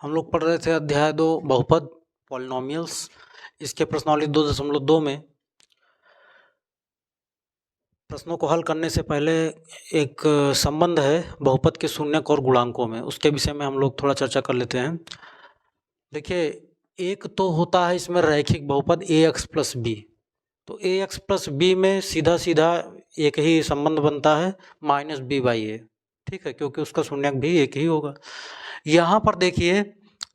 हम लोग पढ़ रहे थे अध्याय 2 बहुपद पॉलिनोमियल्स। इसके प्रश्नावली 2.2 में प्रश्नों को हल करने से पहले एक संबंध है बहुपद के शून्यक और गुणांकों में, उसके विषय में हम लोग थोड़ा चर्चा कर लेते हैं। देखिए, एक तो होता है इसमें रैखिक बहुपद ax प्लस बी। तो ax प्लस बी में सीधा सीधा एक ही संबंध बनता है माइनस बी बाई ए, ठीक है, क्योंकि उसका शून्यक भी एक ही होगा। यहाँ पर देखिए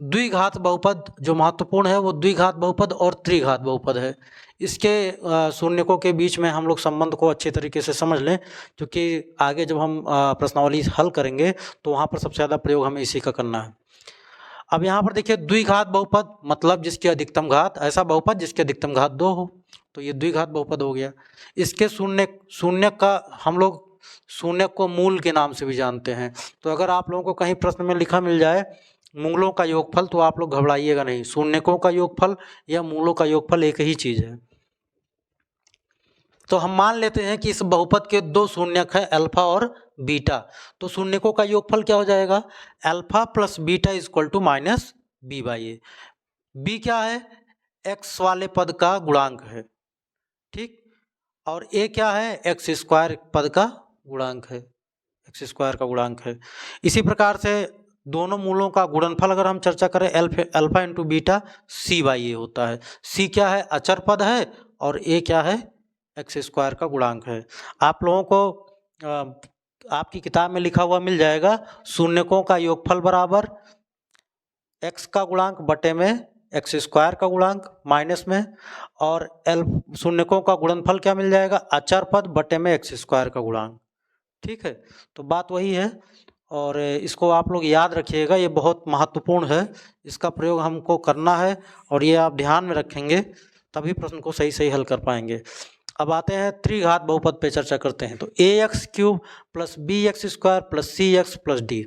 द्विघात बहुपद जो महत्वपूर्ण है वो द्विघात बहुपद और त्रिघात बहुपद है। इसके शून्यकों के बीच में हम लोग संबंध को अच्छे तरीके से समझ लें, क्योंकि आगे जब हम प्रश्नावली हल करेंगे तो वहाँ पर सबसे ज़्यादा प्रयोग हमें इसी का करना है। अब यहाँ पर देखिए द्विघात बहुपद मतलब जिसकी अधिकतम घात, ऐसा बहुपद जिसकी अधिकतम घात 2 हो, तो ये द्विघात बहुपद हो गया। इसके शून्य का हम लोग शून्य को मूल के नाम से भी जानते हैं। तो अगर आप लोगों को कहीं प्रश्न में लिखा मिल जाए मूलों का योगफल, तो आप लोग घबराइएगा नहीं, शून्यकों का योगफल या मूलों का योगफल एक ही चीज है। तो हम मान लेते हैं कि इस बहुपद के दो शून्यक हैं अल्फा और बीटा, तो शून्यकों का योगफल क्या हो जाएगा, alpha plus beta is equal to minus b by a. B क्या है, एक्स वाले पद का गुणांक है, ठीक, और ए क्या है, एक्स स्क्वायर पद का गुणांक है, एक्स स्क्वायर का गुणांक है। इसी प्रकार से दोनों मूलों का गुणनफल अगर हम चर्चा करें alpha into beta c by a होता है। सी क्या है, अचर पद है, और ए क्या है, एक्स स्क्वायर का गुणांक है। आप लोगों को आपकी किताब में लिखा हुआ मिल जाएगा शून्यकों का योगफल बराबर एक्स का गुणांक बटे में एक्स स्क्वायर का गुणांक माइनस में, और शून्यकों का गुणनफल क्या मिल जाएगा, अचर पद बटे में एक्स स्क्वायर का गुणांक, ठीक है। तो बात वही है, और इसको आप लोग याद रखिएगा, ये बहुत महत्वपूर्ण है, इसका प्रयोग हमको करना है, और ये आप ध्यान में रखेंगे तभी प्रश्न को सही सही हल कर पाएंगे। अब आते हैं त्रिघात बहुपद पे चर्चा करते हैं। तो ax cube plus b x square plus c x plus d,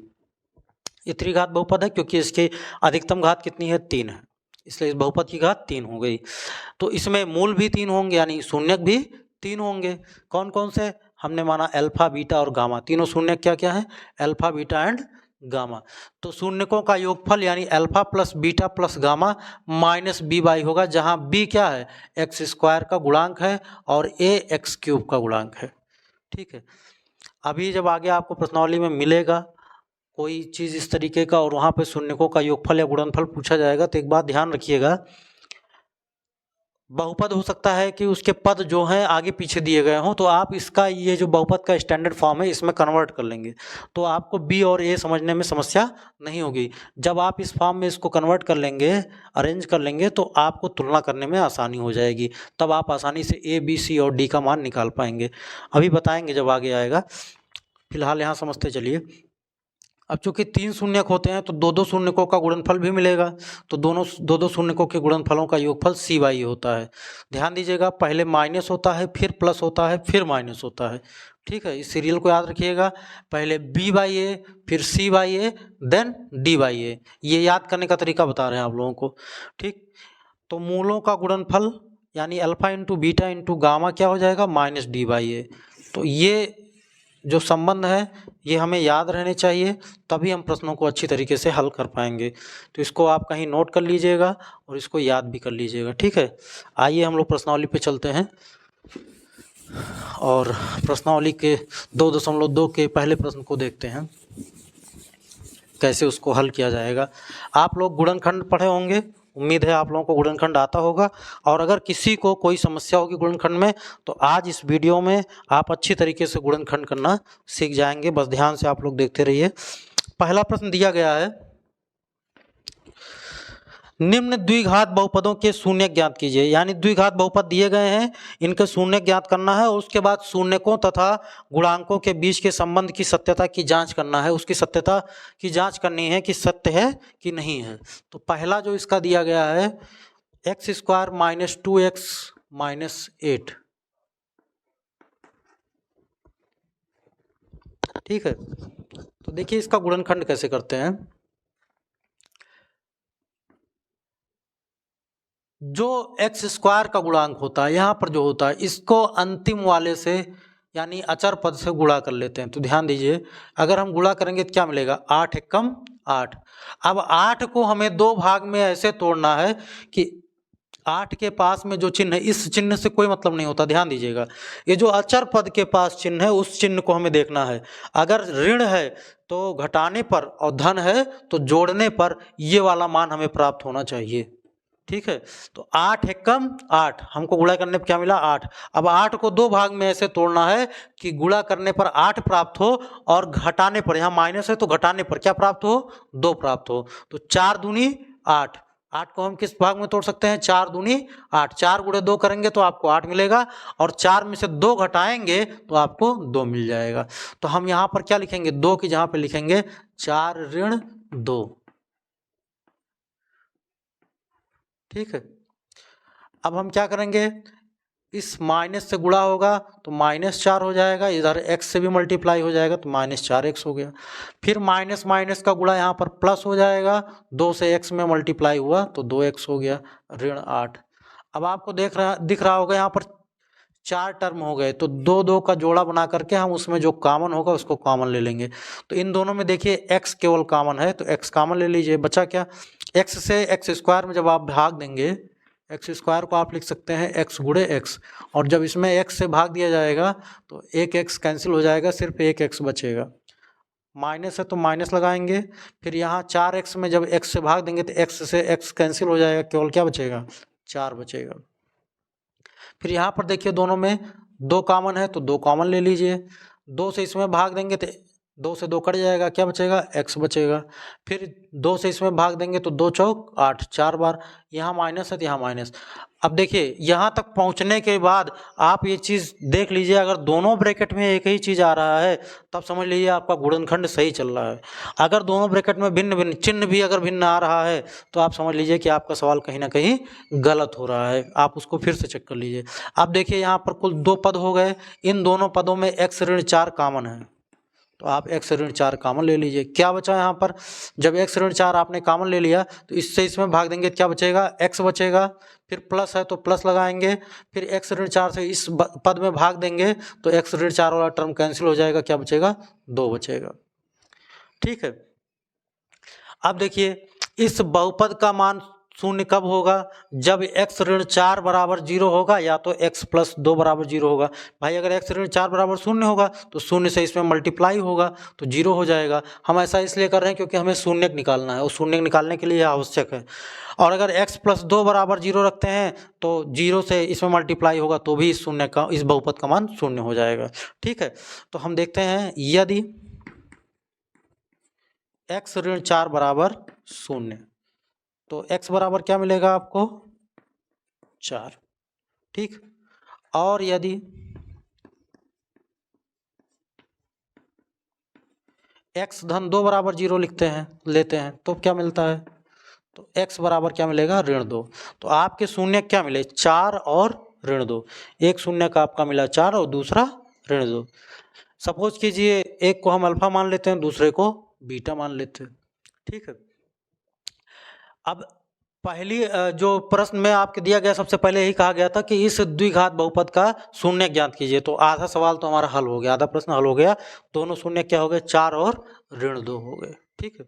ये त्रिघात बहुपद है क्योंकि इसकी अधिकतम घात कितनी है, 3 है, इसलिए इस बहुपद की घात 3 हो गई। तो इसमें मूल भी 3 होंगे, यानी शून्यक भी 3 होंगे। कौन कौन से, हमने माना अल्फा बीटा और गामा, तीनों शून्यक क्या क्या है, अल्फा बीटा एंड गामा। तो शून्यकों का योगफल यानी alpha plus beta plus gamma minus b by होगा, जहां बी क्या है, एक्स स्क्वायर का गुणांक है और ए एक्स क्यूब का गुणांक है, ठीक है। अभी जब आगे आपको प्रश्नावली में मिलेगा कोई चीज़ इस तरीके का और वहाँ पे शून्यकों का योगफल या गुणनफल पूछा जाएगा, तो एक बात ध्यान रखिएगा, बहुपद हो सकता है कि उसके पद जो हैं आगे पीछे दिए गए हों, तो आप इसका ये जो बहुपद का स्टैंडर्ड फॉर्म है इसमें कन्वर्ट कर लेंगे, तो आपको बी और ए समझने में समस्या नहीं होगी। जब आप इस फॉर्म में इसको कन्वर्ट कर लेंगे, अरेंज कर लेंगे, तो आपको तुलना करने में आसानी हो जाएगी, तब आप आसानी से ए बी सी और डी का मान निकाल पाएंगे। अभी बताएंगे जब आगे आएगा, फिलहाल यहाँ समझते चलिए। अब चूंकि 3 शून्यक होते हैं तो 2-2 शून्यकों का गुणनफल भी मिलेगा, तो दोनों 2-2 शून्यकों के गुणनफलों का योगफल सी बाई होता है। ध्यान दीजिएगा, पहले माइनस होता है, फिर प्लस होता है, फिर माइनस होता है, ठीक है। इस सीरियल को याद रखिएगा, पहले बी बाई ए, फिर c by a, then d by a, ये याद करने का तरीका बता रहे हैं आप लोगों को, ठीक। तो मूलों का गुणनफल यानी alpha into beta into gamma क्या हो जाएगा, माइनस डी बाई ए। तो ये जो संबंध है ये हमें याद रहने चाहिए, तभी हम प्रश्नों को अच्छी तरीके से हल कर पाएंगे। तो इसको आप कहीं नोट कर लीजिएगा और इसको याद भी कर लीजिएगा, ठीक है। आइए हम लोग प्रश्नावली पे चलते हैं और प्रश्नावली के 2.2 के पहले प्रश्न को देखते हैं, कैसे उसको हल किया जाएगा। आप लोग गुणनखंड पढ़े होंगे, उम्मीद है आप लोगों को गुणनखंड आता होगा, और अगर किसी को कोई समस्या होगी गुणनखंड में तो आज इस वीडियो में आप अच्छी तरीके से गुणनखंड करना सीख जाएंगे। बस ध्यान से आप लोग देखते रहिए। पहला प्रश्न दिया गया है, निम्न द्विघात बहुपदों के शून्य ज्ञात कीजिए, यानी द्विघात बहुपद दिए गए हैं, इनके शून्य ज्ञात करना है और उसके बाद शून्यकों तथा गुणांकों के बीच के संबंध की सत्यता की जांच करना है, उसकी सत्यता की जांच करनी है कि सत्य है कि नहीं है। तो पहला जो इसका दिया गया है x square minus 2x minus 8, ठीक है। तो देखिए इसका गुणनखंड कैसे करते हैं। जो एक्स स्क्वायर का गुणांक होता है यहाँ पर जो होता है, इसको अंतिम वाले से यानी अचर पद से गुणा कर लेते हैं। तो ध्यान दीजिए, अगर हम गुणा करेंगे तो क्या मिलेगा, 8 एकम 8। अब 8 को हमें दो भाग में ऐसे तोड़ना है कि 8 के पास में जो चिन्ह है, इस चिन्ह से कोई मतलब नहीं होता, ध्यान दीजिएगा। ये जो अचर पद के पास चिन्ह है उस चिन्ह को हमें देखना है। अगर ऋण है तो घटाने पर, और धन है तो जोड़ने पर ये वाला मान हमें प्राप्त होना चाहिए। ठीक है, तो 8 एकम 8, हमको गुणा करने पर क्या मिला 8। अब 8 को दो भाग में ऐसे तोड़ना है कि गुणा करने पर 8 प्राप्त हो और घटाने पर, यहाँ माइनस है तो घटाने पर क्या प्राप्त हो, 2 प्राप्त हो। तो 4 दूनी 8, 8 को हम किस भाग में तोड़ सकते हैं, 4 दूनी 8, 4 गुणे 2 करेंगे तो आपको 8 मिलेगा, और 4 में से 2 घटाएंगे तो आपको 2 मिल जाएगा। तो हम यहाँ पर क्या लिखेंगे, 2 की जहाँ पे लिखेंगे 4 ऋण 2। ठीक है, अब हम क्या करेंगे, इस माइनस से गुणा होगा तो -4 हो जाएगा, इधर x से भी मल्टीप्लाई हो जाएगा तो -4x हो गया। फिर माइनस माइनस का गुणा यहाँ पर प्लस हो जाएगा, 2 से x में मल्टीप्लाई हुआ तो 2x हो गया, ऋण 8। अब आपको दिख रहा होगा यहाँ पर 4 टर्म हो गए, तो 2 2 का जोड़ा बना करके हम उसमें जो कॉमन होगा उसको कॉमन ले लेंगे। तो इन दोनों में देखिए x केवल कॉमन है तो x कॉमन ले लीजिए, बचा क्या, x से x स्क्वायर में जब आप भाग देंगे, x स्क्वायर को आप लिख सकते हैं x गुणे x, और जब इसमें x से भाग दिया जाएगा तो एक x कैंसिल हो जाएगा, सिर्फ एक x बचेगा। माइनस है तो माइनस लगाएंगे, फिर यहाँ 4x में जब x से भाग देंगे तो x से x कैंसिल हो जाएगा, केवल क्या बचेगा, 4 बचेगा। फिर यहाँ पर देखिए दोनों में 2 कॉमन है तो 2 कॉमन ले लीजिए, 2 से इसमें भाग देंगे तो 2 से 2 कट जाएगा, क्या बचेगा, x बचेगा। फिर 2 से इसमें भाग देंगे तो 2 चौक 8, 4 बार, यहाँ माइनस है तो यहाँ माइनस। अब देखिए यहाँ तक पहुँचने के बाद आप ये चीज़ देख लीजिए, अगर दोनों ब्रैकेट में एक ही चीज़ आ रहा है तब समझ लीजिए आपका गुणनखंड सही चल रहा है। अगर दोनों ब्रैकेट में भिन्न भिन्न चिन्ह भी अगर भिन्न आ रहा है तो आप समझ लीजिए कि आपका सवाल कहीं ना कहीं गलत हो रहा है, आप उसको फिर से चेक कर लीजिए। अब देखिए यहाँ पर कुल 2 पद हो गए, इन दोनों पदों में x ऋण 4 कॉमन है तो आप x ऋण 4 कॉमन ले लीजिए। क्या बचा यहाँ पर, जब x ऋण 4 आपने कॉमन ले लिया तो इससे इसमें भाग देंगे, क्या बचेगा, x बचेगा। फिर प्लस है तो प्लस लगाएंगे, फिर x ऋण 4 से इस पद में भाग देंगे तो x ऋण 4 वाला टर्म कैंसिल हो जाएगा, क्या बचेगा, 2 बचेगा। ठीक है, अब देखिए इस बहुपद का मान शून्य कब होगा, जब x ऋण 4 बराबर 0 होगा या तो x प्लस 2 बराबर 0 होगा। भाई अगर x ऋण 4 बराबर 0 होगा तो 0 से इसमें मल्टीप्लाई होगा तो 0 हो जाएगा। हम ऐसा इसलिए कर रहे हैं क्योंकि हमें शून्य निकालना है और शून्य निकालने के लिए यह आवश्यक है। और अगर x प्लस 2 बराबर 0 रखते हैं तो 0 से इसमें मल्टीप्लाई होगा तो भी इस शून्य का, इस बहुपद का मान 0 हो जाएगा। ठीक है, तो हम देखते हैं यदि x ऋण 4 बराबर 0 तो x बराबर क्या मिलेगा आपको, 4। ठीक, और यदि x धन 2 बराबर 0 लेते हैं तो क्या मिलता है, तो x बराबर क्या मिलेगा, ऋण 2। तो आपके शून्य क्या मिले, 4 और ऋण 2। एक शून्य का आपका मिला 4 और दूसरा ऋण 2। सपोज कीजिए एक को हम अल्फा मान लेते हैं, दूसरे को बीटा मान लेते हैं। ठीक है, अब पहली जो प्रश्न में आपके दिया गया सबसे पहले यही कहा गया था कि इस द्विघात बहुपद का शून्य ज्ञात कीजिए, तो आधा सवाल तो हमारा हल हो गया, आधा प्रश्न हल हो गया। दोनों शून्य क्या हो गए, 4 और ऋण 2 हो गए। ठीक है,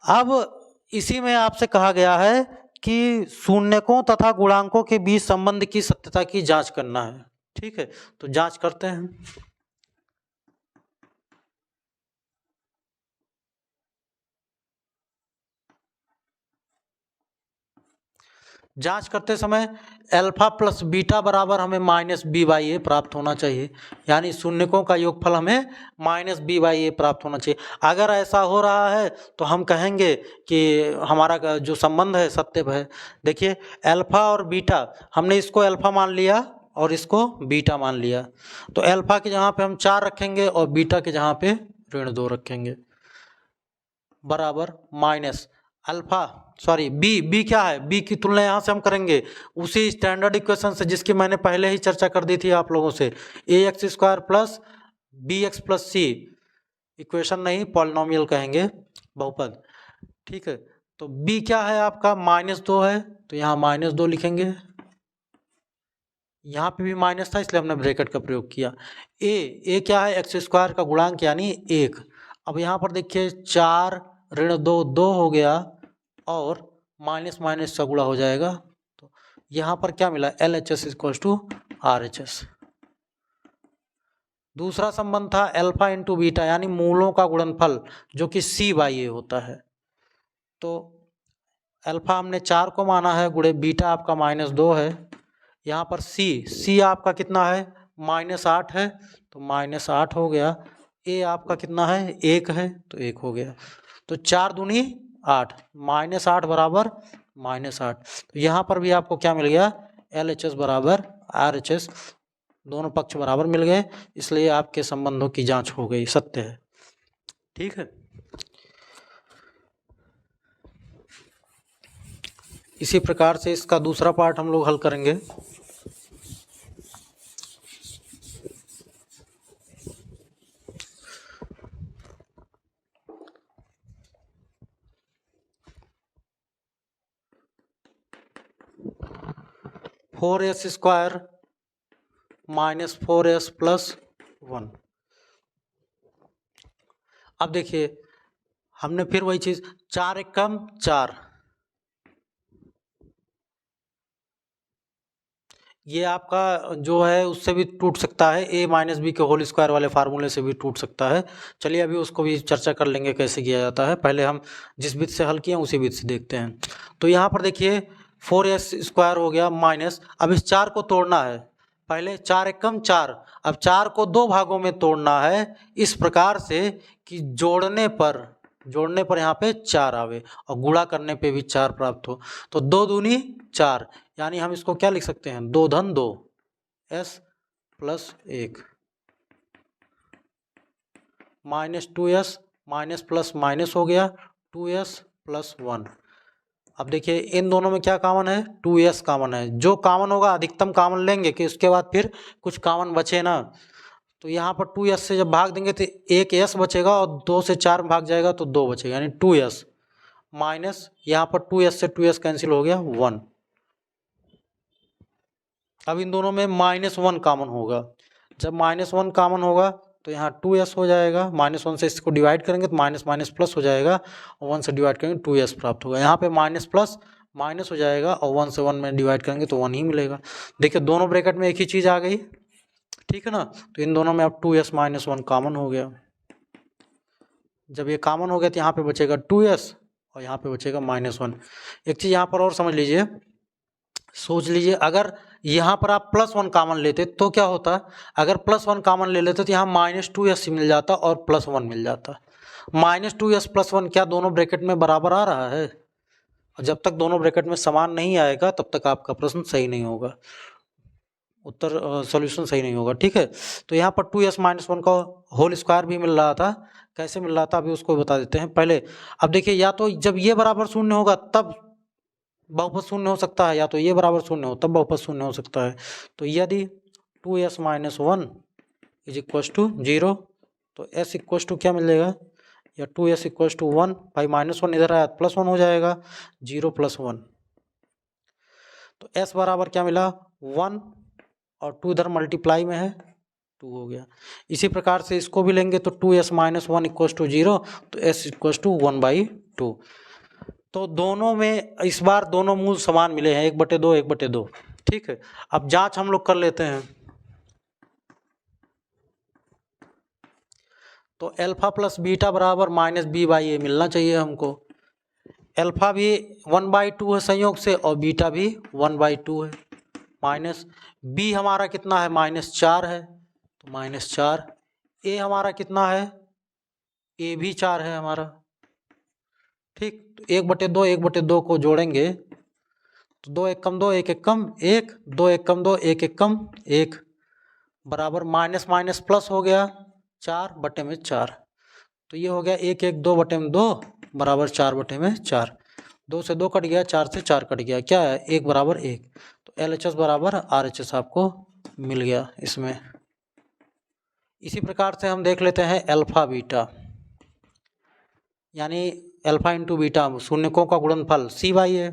अब इसी में आपसे कहा गया है कि शून्यकों तथा गुणांकों के बीच संबंध की सत्यता की जांच करना है। ठीक है, तो जांच करते हैं। जांच करते समय अल्फा प्लस बीटा बराबर हमें -b/a प्राप्त होना चाहिए, यानी शून्यकों का योगफल हमें -b/a प्राप्त होना चाहिए। अगर ऐसा हो रहा है तो हम कहेंगे कि हमारा जो संबंध है सत्य है। देखिए अल्फा और बीटा, हमने इसको अल्फा मान लिया और इसको बीटा मान लिया, तो अल्फा के जहाँ पे हम 4 रखेंगे और बीटा के जहाँ पे ऋण 2 रखेंगे, बराबर माइनस अल्फा बी क्या है, बी की तुलना यहाँ से हम करेंगे उसी स्टैंडर्ड इक्वेशन से जिसकी मैंने पहले ही चर्चा कर दी थी आप लोगों से, ax² प्लस bx प्लस सी, इक्वेशन नहीं पॉलिनोमियल कहेंगे, बहुपद। ठीक है, तो b क्या है आपका, -2 है तो यहाँ -2 लिखेंगे, यहाँ पे भी माइनस था इसलिए हमने ब्रैकेट का प्रयोग किया। a क्या है, x² का गुणांक यानी 1। अब यहाँ पर देखिए 4 ऋण 2 2 हो गया और माइनस माइनस का गुणा हो जाएगा। तो यहाँ पर क्या मिला, LHS इक्वल टू RHS। दूसरा संबंध था अल्फा इंटू बीटा यानी मूलों का गुणनफल जो कि C/A होता है। तो अल्फा हमने 4 को माना है, गुणे बीटा आपका -2 है। यहाँ पर C आपका कितना है, -8 है, तो -8 हो गया। A आपका कितना है, 1 है, तो 1 हो गया। तो 4 दूनी 8, -8 बराबर -8। तो यहाँ पर भी आपको क्या मिल गया, LHS बराबर RHS, दोनों पक्ष बराबर मिल गए, इसलिए आपके संबंधों की जांच हो गई, सत्य है। ठीक है, इसी प्रकार से इसका दूसरा पार्ट हम लोग हल करेंगे। (4s² - 4s + 1). अब देखिए हमने फिर वही चीज, 4 एकम 4, ये आपका जो है उससे भी टूट सकता है, a - b के होल स्क्वायर वाले फार्मूले से भी टूट सकता है। चलिए अभी उसको भी चर्चा कर लेंगे कैसे किया जाता है, पहले हम जिस विधि से हल किए हैं उसी विधि से देखते हैं। तो यहाँ पर देखिए 4s² हो गया माइनस, अब इस 4 को तोड़ना है, पहले 4 एकम 4, अब 4 को 2 भागों में तोड़ना है इस प्रकार से कि जोड़ने पर यहाँ पे 4 आवे और गुणा करने पे भी 4 प्राप्त हो। तो 2 दूनी 4, यानी हम इसको क्या लिख सकते हैं, 2 धन 2 s + 1 -2s minus plus minus हो गया 2s + 1। अब देखिए इन दोनों में क्या कॉमन है, 2s कॉमन है, जो कॉमन होगा अधिकतम कॉमन लेंगे कि उसके बाद फिर कुछ कॉमन बचे ना। तो यहाँ पर 2s से जब भाग देंगे तो एक s बचेगा और 2 से 4 भाग जाएगा तो 2 बचेगा, यानी 2s माइनस यहाँ पर 2s से 2s कैंसिल हो गया 1। अब इन दोनों में -1 कॉमन होगा, जब -1 कॉमन होगा तो यहाँ 2s हो जाएगा, -1 से इसको डिवाइड करेंगे तो माइनस माइनस प्लस हो जाएगा और 1 से डिवाइड करेंगे 2s प्राप्त होगा। यहाँ पे माइनस प्लस माइनस हो जाएगा और 1 से 1 में डिवाइड करेंगे तो 1 ही मिलेगा। देखिए दोनों ब्रैकेट में एक ही चीज़ आ गई, ठीक है ना। तो इन दोनों में अब 2s - 1 कॉमन हो गया। जब ये कॉमन हो गया तो यहाँ पे बचेगा 2s और यहाँ पे बचेगा -1। एक चीज़ यहाँ पर और समझ लीजिए, सोच लीजिए अगर यहाँ पर आप +1 कॉमन लेते तो क्या होता, अगर +1 कॉमन ले लेते तो यहाँ -2s मिल जाता और +1 मिल जाता। -2s + 1 क्या दोनों ब्रैकेट में बराबर आ रहा है, और जब तक दोनों ब्रैकेट में समान नहीं आएगा तब तक आपका प्रश्न सही नहीं होगा, उत्तर सॉल्यूशन सही नहीं होगा। ठीक है, तो यहाँ पर 2s - 1 का होल स्क्वायर भी मिल रहा था, कैसे मिल रहा था अभी उसको बता देते हैं पहले। अब देखिए या तो जब ये बराबर 0 होगा तब बहुपद 0 हो सकता है, या तो ये बराबर 0 हो तब बहुपद 0 हो सकता है। तो यदि 2s - 1 = 0 तो s = क्या मिलेगा, या 2s = 1, भाई -1 इधर आया +1 हो जाएगा, 0 + 1। तो s बराबर क्या मिला 1 और 2 इधर मल्टीप्लाई में है 2 हो गया। इसी प्रकार से इसको भी लेंगे तो 2s - 1 = 0 तो s = 1/2। तो दोनों में इस बार दोनों मूल समान मिले हैं, 1/2 1/2। ठीक है, अब जांच हम लोग कर लेते हैं। तो अल्फा प्लस बीटा बराबर -b/a मिलना चाहिए हमको। अल्फा भी 1/2 है संयोग से और बीटा भी 1/2 है। माइनस b हमारा कितना है, -4 है, तो -4। a हमारा कितना है, a भी 4 है हमारा। ठीक, तो 1/2 1/2 को जोड़ेंगे तो 2 एकम 2 1 एकम 1, 2 एकम 2 1 एकम 1 बराबर माइनस माइनस प्लस हो गया 4/4। तो ये हो गया 1 1 2/2 बराबर 4/4। 2 से 2 कट गया, 4 से 4 कट गया, क्या है 1 बराबर 1। तो LHS बराबर RHS आपको मिल गया इसमें। इसी प्रकार से हम देख लेते हैं अल्फा बीटा, यानी अल्फा इंटू बीटा शून्यकों का गुणनफल C/A।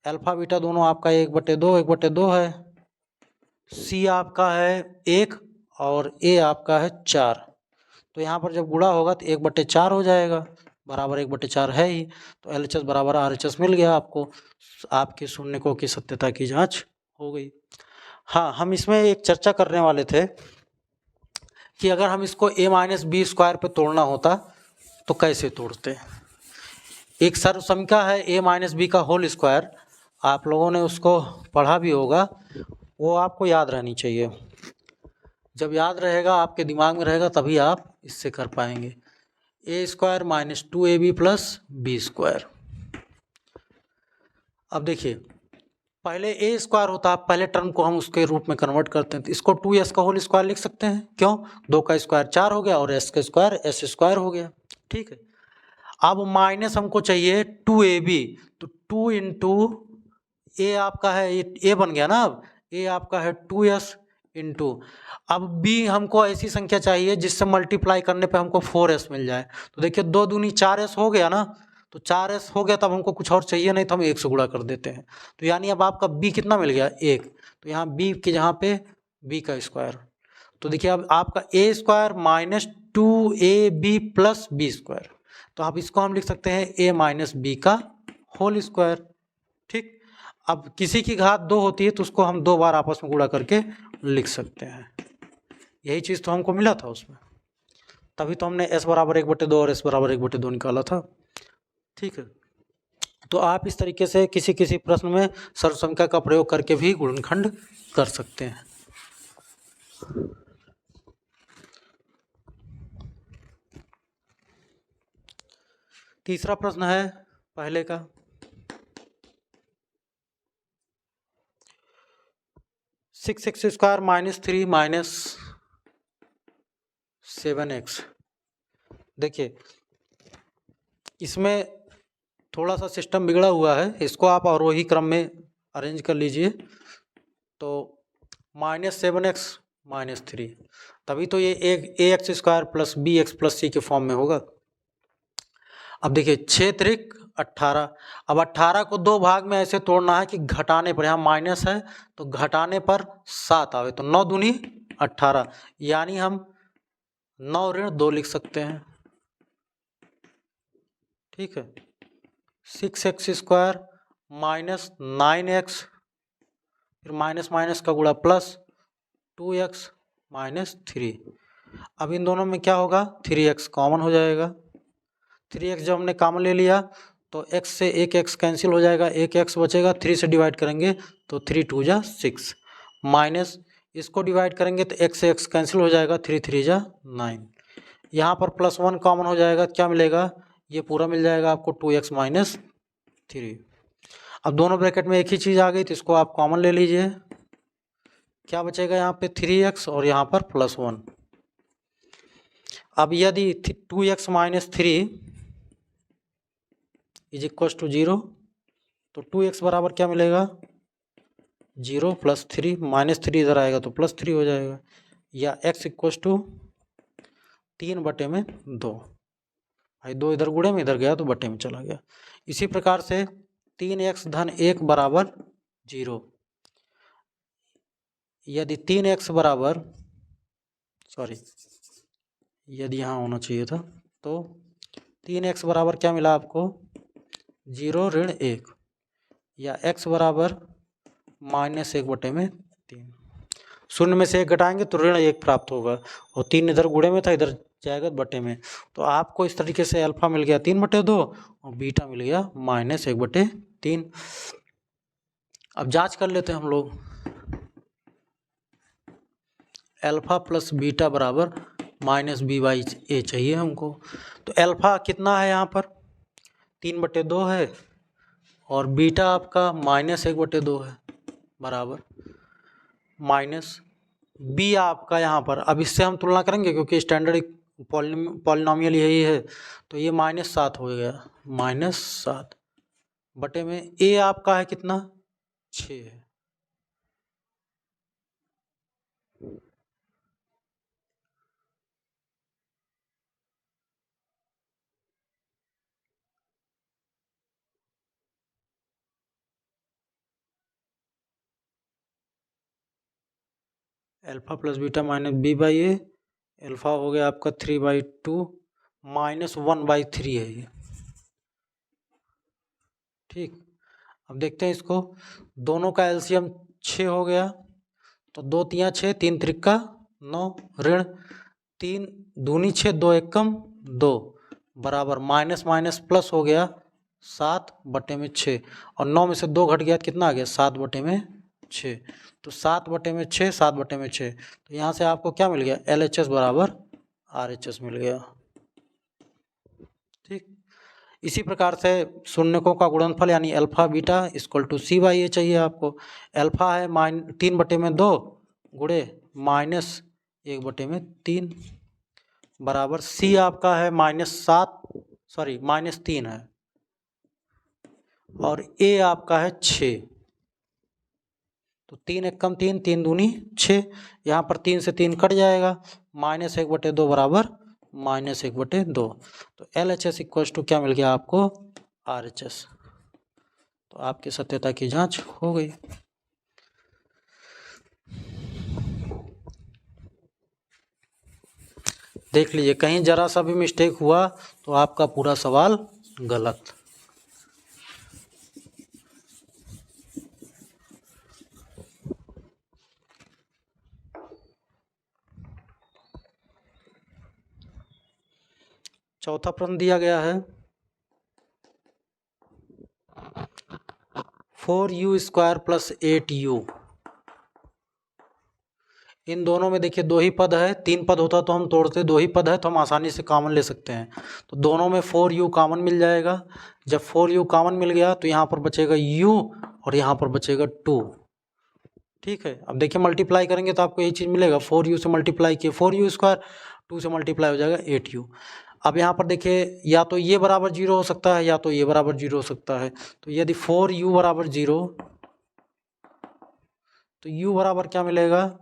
अल्फा बीटा दोनों आपका 1/2 1/2 है, C आपका है 1 और A आपका है 4। तो यहाँ पर जब गुणा होगा तो 1/4 हो जाएगा, बराबर 1/4 है ही। तो LHS बराबर RHS मिल गया आपको, आपके शून्यकों की सत्यता की जांच हो गई। हाँ, हम इसमें एक चर्चा करने वाले थे कि अगर हम इसको a-b² पे तोड़ना होता तो कैसे तोड़ते। एक सर्वसमीका है a-b का होल स्क्वायर, आप लोगों ने उसको पढ़ा भी होगा, वो आपको याद रहनी चाहिए। जब याद रहेगा, आपके दिमाग में रहेगा, तभी आप इससे कर पाएंगे। a² - 2ab + b²। अब देखिए, पहले a² होता है, पहले टर्म को हम उसके रूप में कन्वर्ट करते हैं, तो इसको 2s का होल स्क्वायर लिख सकते हैं। क्यों? 2 का स्क्वायर 4 हो गया और s का स्क्वायर s² हो गया। ठीक है, अब माइनस हमको चाहिए 2ab, तो 2 इंटू a आपका है, a बन गया ना, अब a आपका है 2s इंटू, अब b हमको ऐसी संख्या चाहिए जिससे मल्टीप्लाई करने पे हमको 4s मिल जाए। तो देखिए 2 दूनी 4s हो गया ना, तो 4s हो गया, तब हमको कुछ और चाहिए नहीं, तो हम 1 से गुणा कर देते हैं। तो यानी अब आपका b कितना मिल गया? 1। तो यहाँ b के जहाँ पे b का स्क्वायर, तो देखिए अब आपका a² - 2ab + b²। तो आप इसको हम लिख सकते हैं a - b का होल स्क्वायर। ठीक, अब किसी की घात 2 होती है तो उसको हम 2 बार आपस में गुणा करके लिख सकते हैं। यही चीज़ तो हमको मिला था उसमें, तभी तो हमने s बराबर 1/2 और s बराबर 1/2 निकाला था। ठीक है, तो आप इस तरीके से किसी किसी प्रश्न में सर्वसंख्या का प्रयोग करके भी गुणनखंड कर सकते हैं। तीसरा प्रश्न है पहले का, 6x² - 3 - 7x। देखिए इसमें थोड़ा सा सिस्टम बिगड़ा हुआ है, इसको आप अवरोही क्रम में अरेंज कर लीजिए। तो -7x - 3, तभी तो ये ax² + bx + c के फॉर्म में होगा। अब देखिए 6 त्रिक 18, अब 18 को 2 भाग में ऐसे तोड़ना है कि घटाने पर, यहाँ माइनस है तो घटाने पर 7 आवे, तो 9 दूनी 18, यानी हम 9 ऋण 2 लिख सकते हैं। ठीक है, 6x² - 9x, फिर माइनस माइनस का गुणा प्लस 2x - 3। अब इन दोनों में क्या होगा? 3x कॉमन हो जाएगा। 3x जब हमने कॉमन ले लिया तो x से एक x कैंसिल हो जाएगा, एक x बचेगा, 3 से डिवाइड करेंगे तो 3 2 जा 6, माइनस इसको डिवाइड करेंगे तो x से x कैंसिल हो जाएगा, 3 3 जा 9। यहाँ पर +1 कॉमन हो जाएगा, क्या मिलेगा? ये पूरा मिल जाएगा आपको 2x - 3। अब दोनों ब्रैकेट में एक ही चीज़ आ गई, तो इसको आप कॉमन ले लीजिए। क्या बचेगा यहाँ पे? 3x और यहाँ पर +1। अब यदि 2x - 3 = 0, तो 2x बराबर क्या मिलेगा? 0 + 3, -3 इधर आएगा तो +3 हो जाएगा, या x = 3/2। भाई 2 इधर गुणे में इधर गया तो बटे में चला गया। इसी प्रकार से 3x - 1 बराबर 0, यदि 3x बराबर, सॉरी यदि यहाँ होना चाहिए था, तो 3x बराबर क्या मिला आपको? 0 ऋण 1, या x बराबर -1/3। शून्य में से 1 घटाएंगे तो ऋण 1 प्राप्त होगा, और 3 इधर गुणे में था, इधर जाएगा बटे में। तो आपको इस तरीके से अल्फा मिल गया 3/2 और बीटा मिल गया -1/3। अब जांच कर लेते हैं हम लोग। अल्फा प्लस बीटा बराबर -b/a चाहिए हमको। तो अल्फा कितना है यहाँ पर? 3/2 है, और बीटा आपका -1/2 है, बराबर माइनस बी आपका यहाँ पर। अब इससे हम तुलना करेंगे क्योंकि स्टैंडर्ड पॉलिनोमियल यही है, तो ये -7 हो गया, -7 बटे में ए आपका है कितना? 6 है। Alpha plus beta -b/a, alpha हो गया आपका 3/2 माइनस 1/3 है ये। ठीक, अब देखते हैं इसको, दोनों का एलसीएम 6 हो गया, तो 2 तियाँ 6, 3 त्रिक्का 9, ऋण 3 दूनी 6, 2 एकम 2 बराबर माइनस माइनस प्लस हो गया 7/6, और 9 में से 2 घट गया तो कितना आ गया 7/6। तो 7/6 7/6, तो यहाँ से आपको क्या मिल गया LHS बराबर RHS मिल गया। ठीक, इसी प्रकार से शून्यकों का गुणनफल यानी alpha beta equal to C/A चाहिए आपको। अल्फा है 3/2 गुणे -1/3 बराबर C आपका है -3 है, और A आपका है 6, तो 3 एकम 3, 3 दूनी 6, यहाँ पर 3 से 3 कट जाएगा, -1/2 बराबर -1/2, तो LHS इक्वल टू क्या मिल गया आपको RHS। तो आपकी सत्यता की जांच हो गई। देख लीजिए, कहीं जरा सा भी मिस्टेक हुआ तो आपका पूरा सवाल गलत। चौथा प्रश्न दिया गया है 4u² + 8u। इन दोनों में देखिए 2 ही पद है, 3 पद होता तो हम तोड़ते, 2 ही पद है तो हम आसानी से कॉमन ले सकते हैं। तो दोनों में 4u कॉमन मिल जाएगा। जब 4u कॉमन मिल गया तो यहाँ पर बचेगा u और यहाँ पर बचेगा 2। ठीक है, अब देखिए मल्टीप्लाई करेंगे तो आपको यही चीज़ मिलेगा, 4u से मल्टीप्लाई किए 4u², 2 से मल्टीप्लाई हो जाएगा 8u। अब यहाँ पर देखिए या तो ये बराबर 0 हो सकता है या तो ये बराबर 0 हो सकता है। तो यदि 4u बराबर 0 तो u बराबर क्या मिलेगा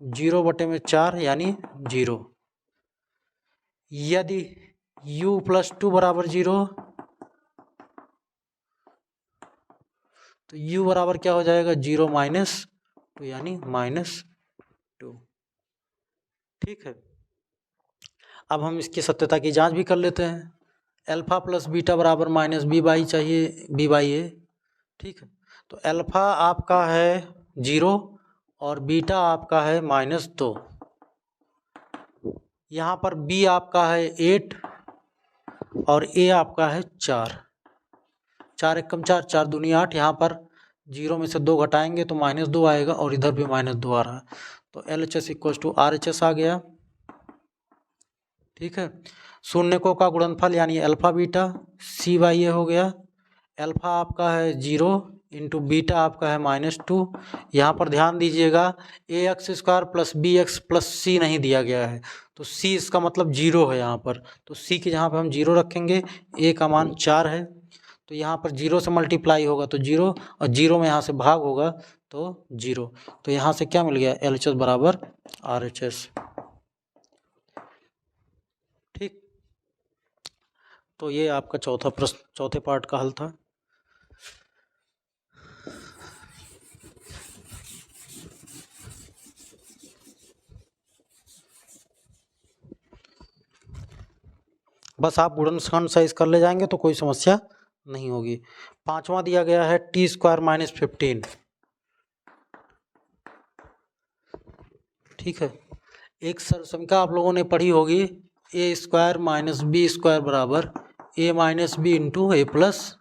0/4 यानी 0। यदि u + 2 बराबर 0 तो u बराबर क्या हो जाएगा 0 - 2 यानी -2। ठीक है, अब हम इसकी सत्यता की जांच भी कर लेते हैं। अल्फा + बीटा बराबर -b/a चाहिए, b/a। ठीक है, तो अल्फा आपका है 0 और बीटा आपका है -2। यहाँ पर b आपका है 8 और a आपका है 4, 4 एकम 4, 4 दूनी 8, यहाँ पर 0 में से 2 घटाएंगे तो -2 आएगा और इधर भी -2 आ रहा है, तो LHS इक्वल टू RHS आ गया। ठीक है, शून्यकों का गुणनफल यानी अल्फा बीटा C/A हो गया। अल्फा आपका है 0 इंटू बीटा आपका है -2। यहाँ पर ध्यान दीजिएगा AX² + BX + C नहीं दिया गया है, तो C इसका मतलब 0 है यहाँ पर, तो C के जहाँ पर हम 0 रखेंगे, A का मान 4 है, तो यहाँ पर 0 से मल्टीप्लाई होगा तो 0 और 0 में यहाँ से भाग होगा तो 0, तो यहाँ से क्या मिल गया LHS बराबर RHS। ठीक, तो ये आपका चौथा प्रश्न, चौथे पार्ट का हल था। बस आप गुणनखंड साइज कर ले जाएंगे तो कोई समस्या नहीं होगी। पांचवा दिया गया है t² - 15। ठीक है, एक सरसंख्या आप लोगों ने पढ़ी होगी a² - b² बराबर a - b into a +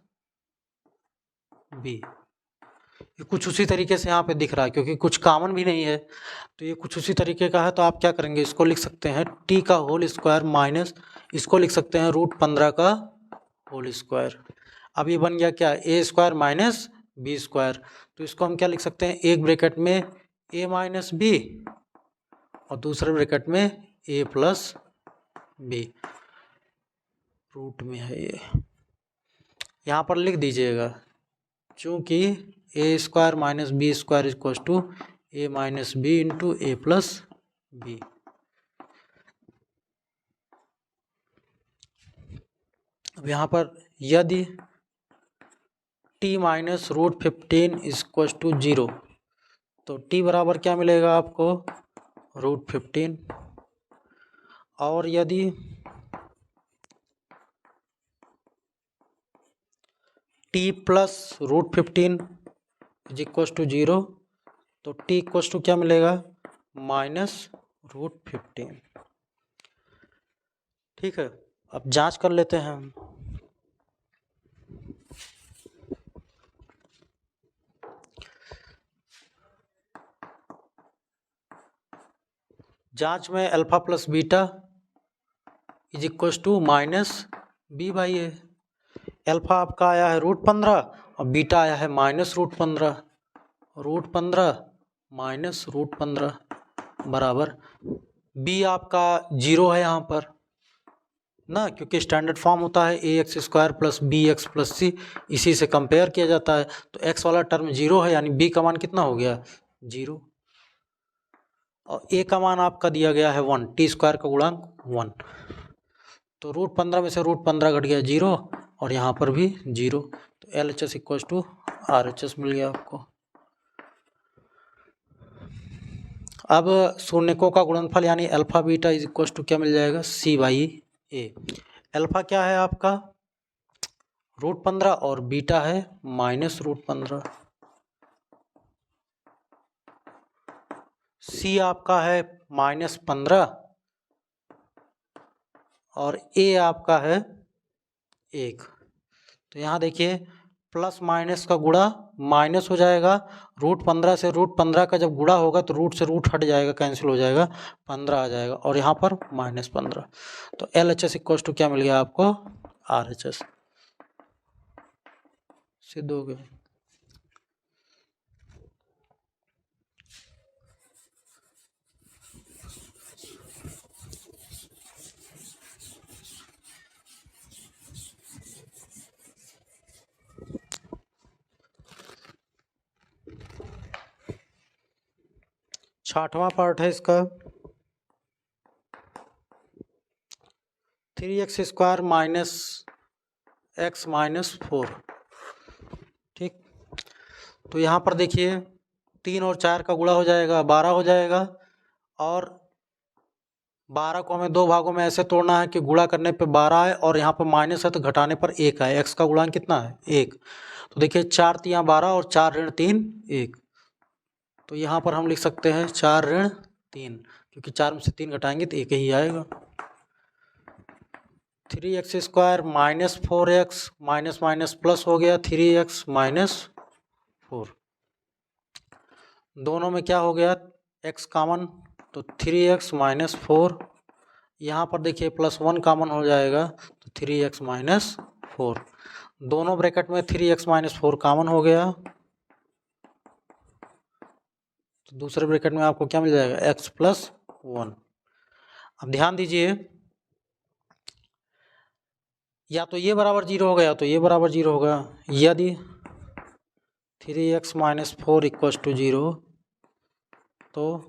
b। ये कुछ उसी तरीके से यहाँ पे दिख रहा है, क्योंकि कुछ कॉमन भी नहीं है, तो ये कुछ उसी तरीके का है। तो आप क्या करेंगे, इसको लिख सकते हैं t का होल स्क्वायर माइनस, इसको लिख सकते हैं √15 का होल स्क्वायर। अब ये बन गया क्या a² - b², तो इसको हम क्या लिख सकते हैं, एक ब्रैकेट में a - b और दूसरे ब्रैकेट में a + b, रूट में है ये, यहाँ पर लिख दीजिएगा, चूँकि a² - b² equal to a - b into a + b। अब यहाँ पर यदि t - √15 इक्वल टू 0, तो t बराबर क्या मिलेगा आपको √15। और यदि t plus √15 is equal to 0, तो t इक्व टू क्या मिलेगा, -√15। ठीक है, अब जांच कर लेते हैं हम। जांच में alpha plus beta is equal to -b/a। Alpha आपका आया है √15 और बीटा आया है -√15। √15 -√15 बराबर b आपका 0 है यहाँ पर ना, क्योंकि स्टैंडर्ड फॉर्म होता है ax² plus bx plus c, इसी से कंपेयर किया जाता है। तो x वाला टर्म 0 है, यानी b का मान कितना हो गया, 0। और a का मान आपका दिया गया है 1, t² का गुणांक 1। तो √15 में से √15 घट गया 0 और यहाँ पर भी 0, तो LHS इक्व टू RHS मिल गया आपको। अब शून्यकों का गुणनफल यानी alpha beta is equal to क्या मिल जाएगा, c/a। अल्फा क्या है आपका √15 और बीटा है -√15। c आपका है -15 और a आपका है 1। तो यहाँ देखिए प्लस माइनस का गुणा माइनस हो जाएगा, √15 से √15 का जब गुणा होगा तो रूट से रूट हट जाएगा, कैंसिल हो जाएगा, 15 आ जाएगा और यहाँ पर -15। तो LHS इक्व टू क्या मिल गया आपको, RHS। सिद्ध हो गया। छठवां पार्ट है इसका, 3x² - x - 4। ठीक, तो यहाँ पर देखिए 3 और 4 का गुणा हो जाएगा, 12 हो जाएगा। और 12 को हमें दो भागों में ऐसे तोड़ना है कि गुणा करने पे 12 आए और यहाँ पर माइनस है तो घटाने पर 1 आए। x का गुणांक कितना है, 1। तो देखिए 4 × 12 और 4 ऋण 3 1। तो यहाँ पर हम लिख सकते हैं 4 ऋण 3, क्योंकि 4 में से 3 घटाएंगे तो 1 ही आएगा। 3x² - 4x minus minus plus हो गया, 3x - 4। दोनों में क्या हो गया, x कॉमन, तो 3x - 4। यहाँ पर देखिए +1 कॉमन हो जाएगा तो 3x - 4। दोनों ब्रैकेट में 3x - 4 कॉमन हो गया, तो दूसरे ब्रैकेट में आपको क्या मिल जाएगा, x + 1। अब ध्यान दीजिए, या तो ये बराबर 0 होगा या तो ये बराबर 0 होगा। यदि 3x - 4 = 0 तो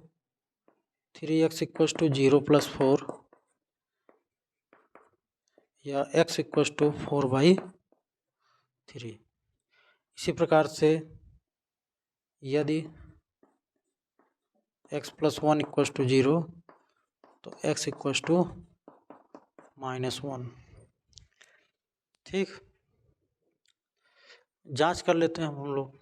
3x = 0 + 4 या x = 4/3। इसी प्रकार से यदि x + 1 = 0 तो x = -1। ठीक, जांच कर लेते हैं हम लोग।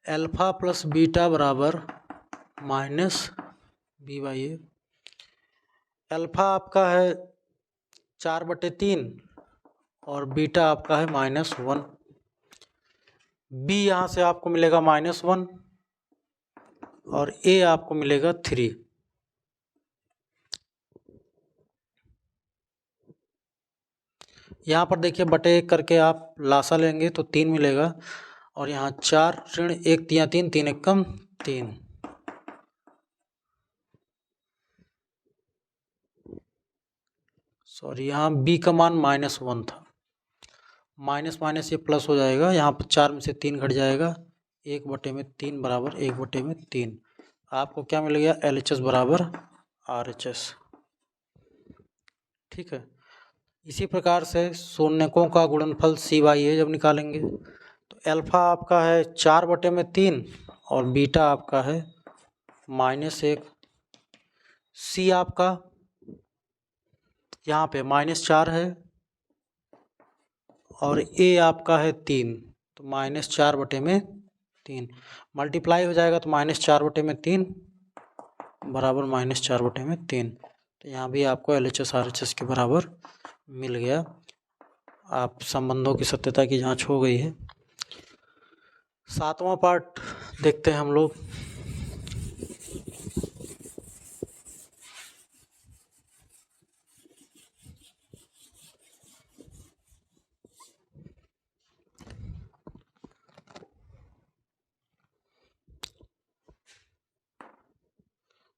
अल्फा प्लस बीटा बराबर -b/a। अल्फा आपका है 4/3 और बीटा आपका है -1। b यहाँ से आपको मिलेगा -1 और a आपको मिलेगा 3। यहाँ पर देखिए बटे 1 करके आप लासा लेंगे तो 3 मिलेगा और यहाँ 4 ऋण 1 × 3 3 × 3। सॉरी, यहाँ b का मान -1 था, माइनस माइनस ये प्लस हो जाएगा, यहाँ पर 4 में से 3 घट जाएगा, 1/3 बराबर 1/3। आपको क्या मिल गया, LHS बराबर RHS। ठीक है, इसी प्रकार से शून्यकों का गुणनफल c/a जब निकालेंगे तो अल्फा आपका है 4/3 और बीटा आपका है -1। सी आपका यहाँ पे -4 है और ए आपका है 3, तो -4/3 मल्टीप्लाई हो जाएगा तो -4/3 बराबर -4/3। तो यहाँ भी आपको LHS RHS के बराबर मिल गया। आप संबंधों की सत्यता की जांच हो गई है। 7वां पार्ट देखते हैं हम लोग।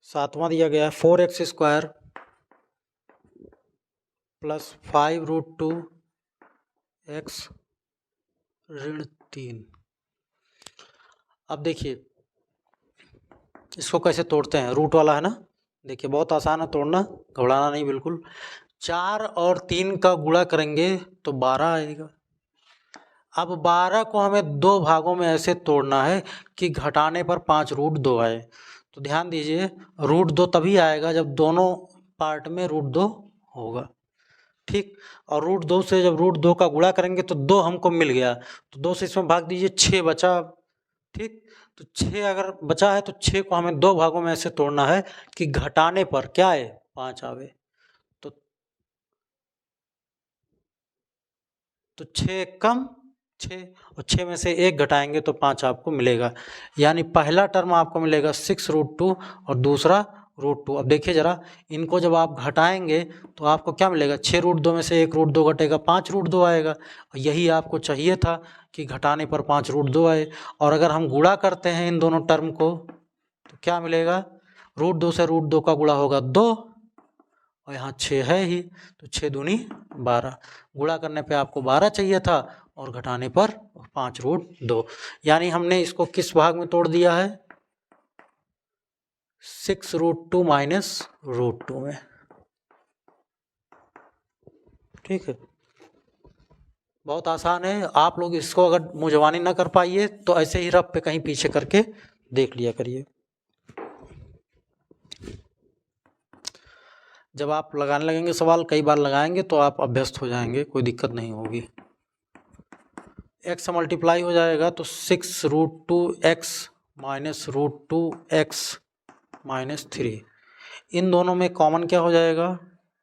सातवां दिया गया है 4x² + 5√2x - 3। अब देखिए इसको कैसे तोड़ते हैं, रूट वाला है ना। देखिए बहुत आसान है तोड़ना, घबराना नहीं बिल्कुल। 4 और 3 का गुणा करेंगे तो 12 आएगा। अब 12 को हमें 2 भागों में ऐसे तोड़ना है कि घटाने पर 5√2 आए। तो ध्यान दीजिए √2 तभी आएगा जब दोनों पार्ट में √2 होगा, ठीक। और √2 से जब √2 का गुणा करेंगे तो 2 हमको मिल गया, तो 2 से इसमें भाग दीजिए, 6 बचा, ठीक। तो 6 अगर बचा है तो 6 को हमें 2 भागों में ऐसे तोड़ना है कि घटाने पर क्या आए, 5 आवे। तो 6 कम 6 और 6 में से 1 घटाएंगे तो 5 आपको मिलेगा। यानी पहला टर्म आपको मिलेगा 6√2 और दूसरा √2। अब देखिए ज़रा इनको जब आप घटाएंगे तो आपको क्या मिलेगा, 6√2 में से 1√2 घटेगा, 5√2 आएगा। यही आपको चाहिए था कि घटाने पर 5√2 आए। और अगर हम गुणा करते हैं इन दोनों टर्म को तो क्या मिलेगा, √2 से √2 का गुणा होगा 2 और यहाँ 6 है ही, तो 6 दूनी 12। गुणा करने पे आपको 12 चाहिए था और घटाने पर 5√2। यानी हमने इसको किस भाग में तोड़ दिया है, 6√2 -√2 में, ठीक है। बहुत आसान है। आप लोग इसको अगर मुंजवानी ना कर पाइए तो ऐसे ही रफ पे कहीं पीछे करके देख लिया करिए। जब आप लगाने लगेंगे सवाल, कई बार लगाएंगे तो आप अभ्यस्त हो जाएंगे, कोई दिक्कत नहीं होगी। x मल्टीप्लाई हो जाएगा तो 6√2x -√2x -3। इन दोनों में कॉमन क्या हो जाएगा,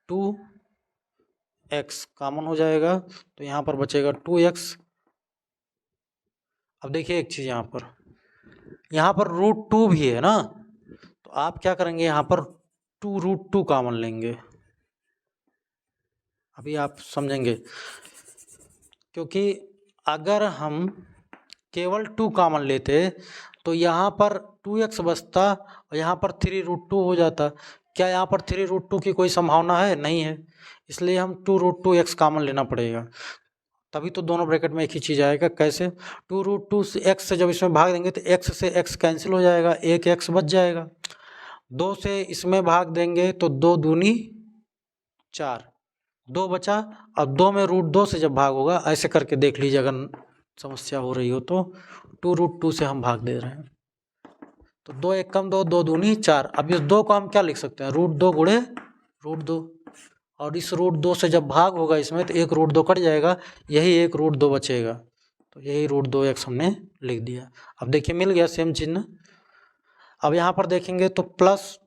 2x कॉमन हो जाएगा, तो यहाँ पर बचेगा 2x। अब देखिए एक चीज़, यहाँ पर √2 भी है ना, तो आप क्या करेंगे, यहाँ पर 2√2 कॉमन लेंगे। अभी आप समझेंगे, क्योंकि अगर हम केवल 2 कॉमन लेते तो यहाँ पर 2x बचता और यहाँ पर 3√2 हो जाता। क्या यहाँ पर 3√2 की कोई संभावना है, नहीं है, इसलिए हम 2√2x कॉमन लेना पड़ेगा, तभी तो दोनों ब्रैकेट में एक ही चीज़ आएगा। कैसे, 2√2 से x से जब इसमें भाग देंगे तो x से x कैंसिल हो जाएगा, एक x बच जाएगा। 2 से इसमें भाग देंगे तो 2 दूनी 4, 2 बचा। अब 2 में √2 से जब भाग होगा, ऐसे करके देख लीजिए अगर समस्या हो रही हो तो, 2√2 से हम भाग दे रहे हैं तो 2 1 कम 2, 2 दूनी 4। अब इस 2 को हम क्या लिख सकते हैं, √2 गुणे √2, और इस √2 से जब भाग होगा इसमें तो एक √2 कट जाएगा, यही एक √2 बचेगा, तो यही √2x हमने लिख दिया। अब देखिए मिल गया सेम चिन्ह। अब यहाँ पर देखेंगे तो प्लस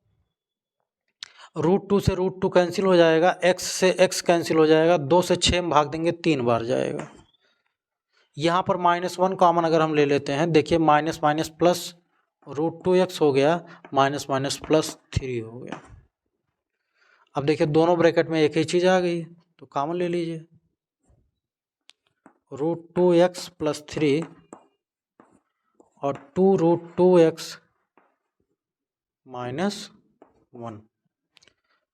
√2 से √2 कैंसिल हो जाएगा, x से x कैंसिल हो जाएगा, 2 से 6 में भाग देंगे 3 बार जाएगा। यहाँ पर -1 कॉमन अगर हम ले लेते हैं, देखिए माइनस माइनस प्लस √2x हो गया, माइनस माइनस प्लस 3 हो गया। अब देखिए दोनों ब्रैकेट में एक ही चीज़ आ गई, तो कॉमन ले लीजिए, √2x + 3 और 2√2x - 1।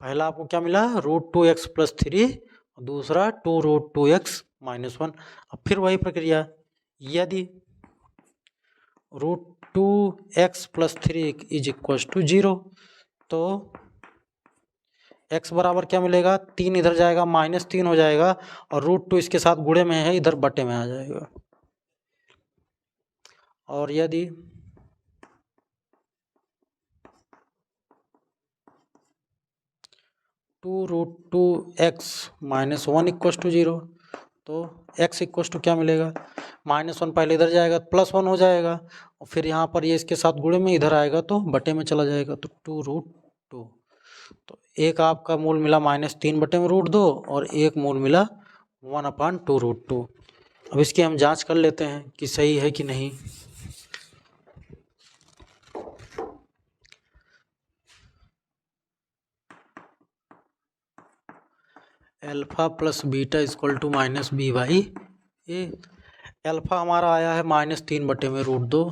पहला आपको क्या मिला, √2x + 3, और दूसरा 2√2x - 1। अब फिर वही प्रक्रिया, यदि √2x + 3 = 0 तो x बराबर क्या मिलेगा, 3 इधर जाएगा -3 हो जाएगा, और √2 इसके साथ गुणे में है, इधर बटे में आ जाएगा। और यदि 2√2x माइनस 1 इक्वस टू 0। तो x इक्वस टू क्या मिलेगा, -1 पहले इधर जाएगा +1 हो जाएगा, और फिर यहाँ पर ये इसके साथ गुणे में इधर आएगा तो बटे में चला जाएगा, तो 2√2। तो एक आपका मूल मिला -3 बटे में √2 और एक मूल मिला 1/2√2। अब इसकी हम जांच कर लेते हैं कि सही है कि नहीं। Alpha plus beta equal to -b/a। Alpha हमारा आया है -3 बटे में √2,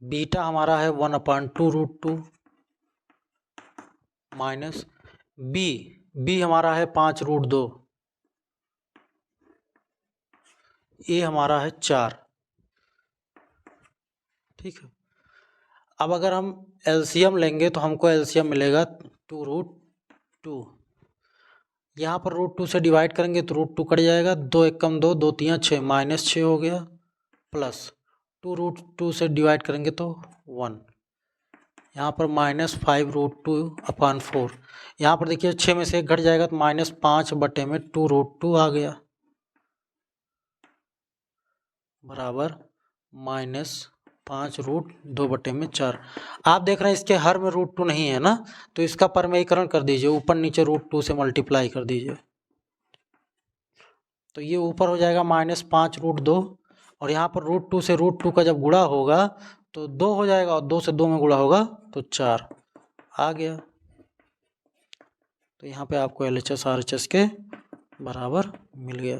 बीटा हमारा है 1/2√2 माइनस बी हमारा है 5√2, ए हमारा है 4। ठीक है, अब अगर हम एलसीएम लेंगे तो हमको एलसीएम मिलेगा 2√2। यहाँ पर √2 से डिवाइड करेंगे तो √2 कट जाएगा, 2 एक कम 2, 2 3 6, -6 हो गया, प्लस 2√2 से डिवाइड करेंगे तो 1। यहाँ पर -5√2/4। यहाँ पर देखिए 6 में से 1 घट जाएगा तो -5 बटे में 2√2 आ गया, बराबर -5√2 बटे में 4। आप देख रहे हैं इसके हर में √2 नहीं है ना, तो इसका परमेयीकरण कर दीजिए, ऊपर नीचे √2 से मल्टीप्लाई कर दीजिए, तो ये ऊपर हो जाएगा -5√2, और यहाँ पर √2 से √2 का जब गुणा होगा तो 2 हो जाएगा, और 2 से 2 में गुणा होगा तो 4 आ गया। तो यहाँ पे आपको LHS RHS के बराबर मिल गया।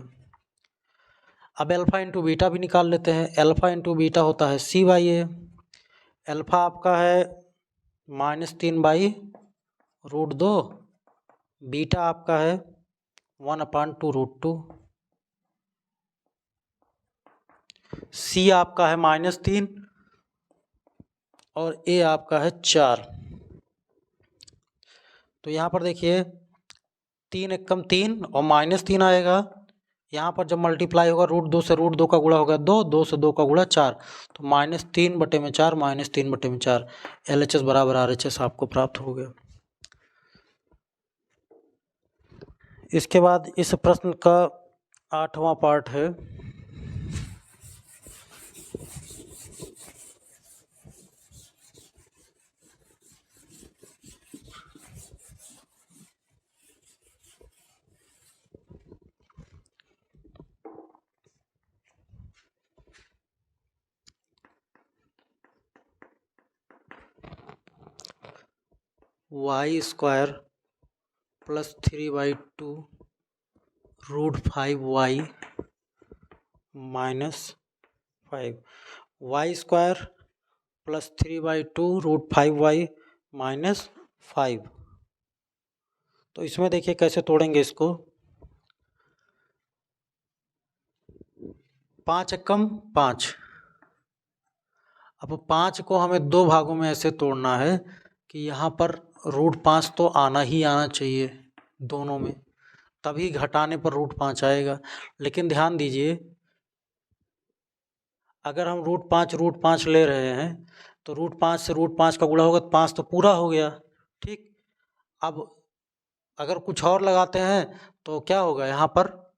अब अल्फा इंटू बीटा भी निकाल लेते हैं। अल्फा इंटू बीटा होता है c/a। अल्फा आपका है -3/√2, बीटा आपका है 1/2√2, c आपका है -3 और a आपका है 4। तो यहाँ पर देखिए 3 एकम 3 और -3 आएगा, यहाँ पर जब मल्टीप्लाई होगा √2 से √2 का गुणा होगा 2, 2 से 2 का गुणा 4, तो -3 बटे में 4, -3 बटे में 4, LHS बराबर RHS आपको प्राप्त हो गया। इसके बाद इस प्रश्न का 8वां पार्ट है, y² plus 3/2 √5y minus 5, y² plus 3/2 √5y minus 5। तो इसमें देखिए कैसे तोड़ेंगे इसको, 5 एकम 5। अब 5 को हमें 2 भागों में ऐसे तोड़ना है कि यहाँ पर √5 तो आना ही आना चाहिए दोनों में, तभी घटाने पर √5 आएगा। लेकिन ध्यान दीजिए, अगर हम √5 ले रहे हैं तो √5 से √5 का गुणा होगा तो 5 तो पूरा हो गया। ठीक, अब अगर कुछ और लगाते हैं तो क्या होगा, यहाँ पर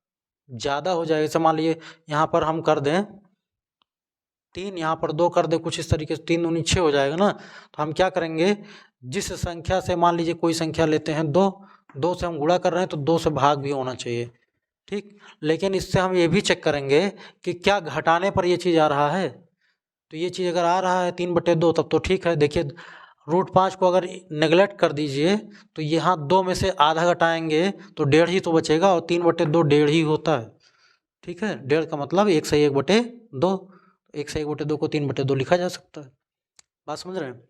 ज़्यादा हो जाएगा। जैसे मान लीजिए यहाँ पर हम कर दें 3, यहाँ पर 2 कर दें, कुछ इस तरीके से 3 दूनी 6 हो जाएगा ना। तो हम क्या करेंगे, जिस संख्या से, मान लीजिए कोई संख्या लेते हैं 2, 2 से हम गुणा कर रहे हैं तो 2 से भाग भी होना चाहिए। ठीक, लेकिन इससे हम ये भी चेक करेंगे कि क्या घटाने पर ये चीज़ आ रहा है। तो ये चीज़ अगर आ रहा है 3/2 तब तो ठीक है। देखिए √5 को अगर नेगलेक्ट कर दीजिए तो यहाँ 2 में से आधा घटाएंगे तो 1.5 ही तो बचेगा, और 3/2 1.5 ही होता है। ठीक है, 1.5 का मतलब 1/1/2, 1/1/2 को 3/2 लिखा जा सकता है। बात समझ रहे हैं।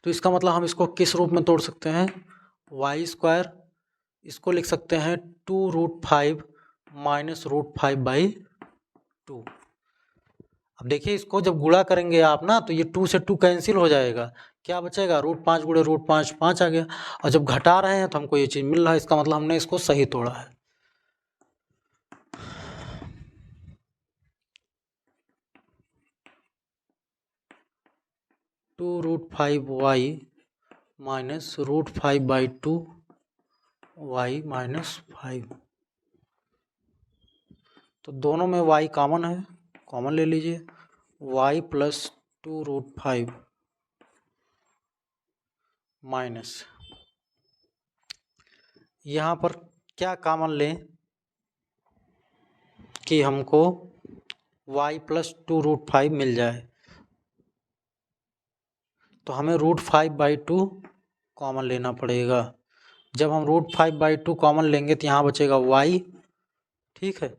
तो इसका मतलब हम इसको किस रूप में तोड़ सकते हैं, y², इसको लिख सकते हैं 2√5 माइनस √5/2। अब देखिए इसको जब गुणा करेंगे आप ना तो ये 2 से 2 कैंसिल हो जाएगा, क्या बचेगा, √5 गुणे √5 5 आ गया। और जब घटा रहे हैं तो हमको ये चीज़ मिल रहा है, इसका मतलब हमने इसको सही तोड़ा है। Two √5y minus √5/2 y minus 5। तो दोनों में y कॉमन है, कॉमन ले लीजिए, y प्लस 2√5 माइनस, यहाँ पर क्या कॉमन लें कि हमको y प्लस 2√5 मिल जाए। तो हमें √5/2 कॉमन लेना पड़ेगा। जब हम √5/2 कॉमन लेंगे तो यहाँ बचेगा y, ठीक है।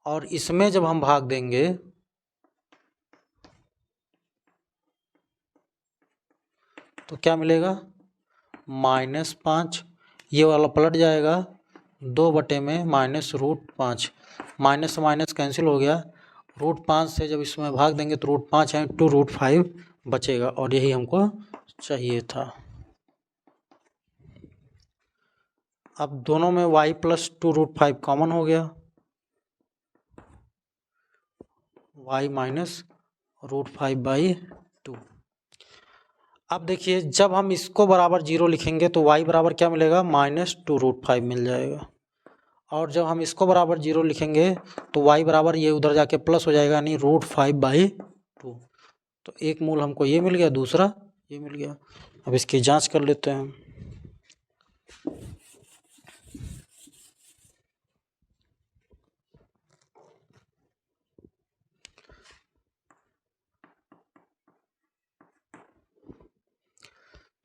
और इसमें जब हम भाग देंगे तो क्या मिलेगा, -5, ये वाला पलट जाएगा 2 में माइनस √5, माइनस से माइनस कैंसिल हो गया, √5 से जब इसमें भाग देंगे तो √5 है 2√5 बचेगा, और यही हमको चाहिए था। अब दोनों में y प्लस 2√5 कॉमन हो गया, y माइनस √5/2। अब देखिए जब हम इसको बराबर 0 लिखेंगे तो y बराबर क्या मिलेगा, -2√5 मिल जाएगा। और जब हम इसको बराबर 0 लिखेंगे तो y बराबर ये उधर जाके प्लस हो जाएगा, यानी √5/2। तो एक मूल हमको ये मिल गया, दूसरा ये मिल गया। अब इसकी जांच कर लेते हैं।